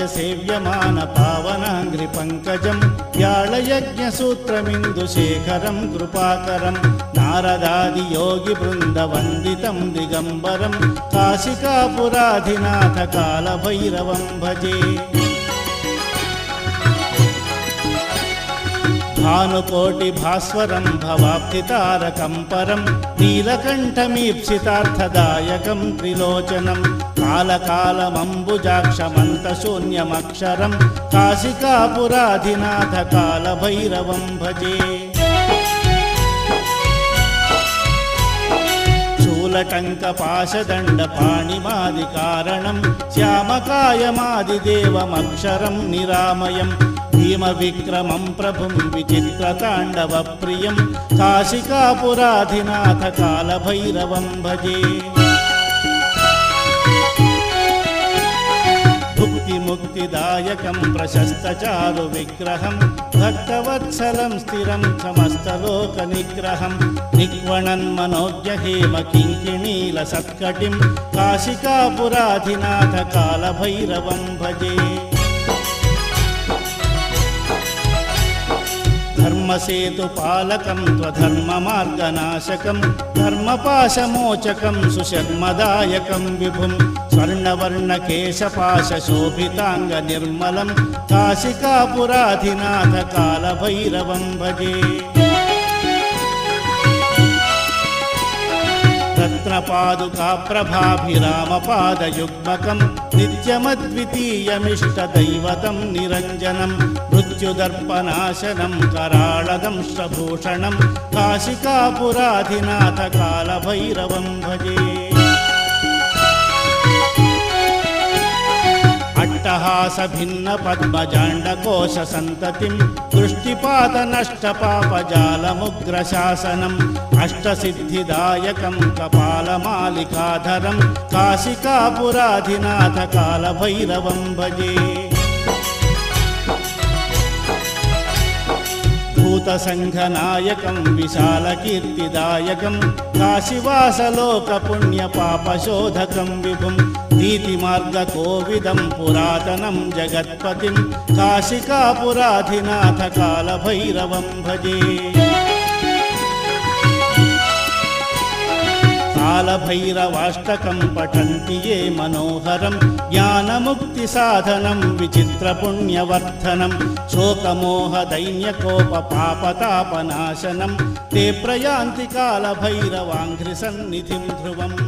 सेव्यमान पावनांघ्रि पंकजं व्याळयज्ञसूत्रमिन्दुशेखरं कृपाकरं नारदादि योगि वृन्दवन्दितं दिगम्बरं काशिकापुराधिनाथ कालभैरवं भजे। भानुकोटि भास्वरं भवाब्धितारकं परं नीलकण्ठमीप्सितार्थदायकं त्रिलोचनं कालकालमम्बुजाक्षमन्तशून्यमक्षरं काशिकापुराधिनाथ कालभैरवं भजे। शूलटङ्कपाशदण्डपाणिमादिकारणं श्यामकायमादिदेवमक्षरं निरामयं भीमविक्रमं प्रभुं विचित्रताण्डवप्रियं काशिकापुराधिनाथ कालभैरवं भजे। भुक्तिमुक्तिदायकं प्रशस्तचारुविग्रहं भक्तवत्सलं स्थिरं समस्तलोकनिग्रहं निक्वणन्मनोज्ञहेमकिङ्किणीलसत्कटिं काशिकापुराधिनाथ कालभैरवं भजे। धर्मसेतुपालकं त्वधर्ममार्गनाशकं धर्मपाशमोचकं सुशर्मदायकं विभुं स्वर्णवर्णकेशपाशशोभिताङ्गनिर्मलं काशिकापुराधिनाथ कालभैरवं भजे। रत्नपादुकाप्रभाभिरामपादयुग्मकं नित्यमद्वितीयमिष्टदैवतं निरञ्जनं मृत्युदर्पनाशनं कराळदंष्ट्रभूषणं काशिकापुराधिनाथ कालभैरवं भजे। अट्टहासभिन्नपद्मजाण्डकोशसन्ततिं दृष्टिपातनष्टपापजालमुग्रशासनम् अष्टसिद्धिदायकं कपालमालिकाधरं काशिकापुराधिनाथ कालभैरवं भजे। भूतसङ्घनायकं विशालकीर्तिदायकं काशीवासलोकपुण्यपापशोधकं विभुं नीतिमार्गकोविदं पुरातनं जगत्पतिं काशिकापुराधिनाथ कालभैरवं भजे। कालभैरवाष्टकं पठन्ति ये मनोहरं ज्ञानमुक्तिसाधनं विचित्रपुण्यवर्धनं शोकमोहदैन्यकोपपापतापनाशनं ते प्रयान्ति कालभैरवाङ्घ्रिसन्निधिं ध्रुवम्।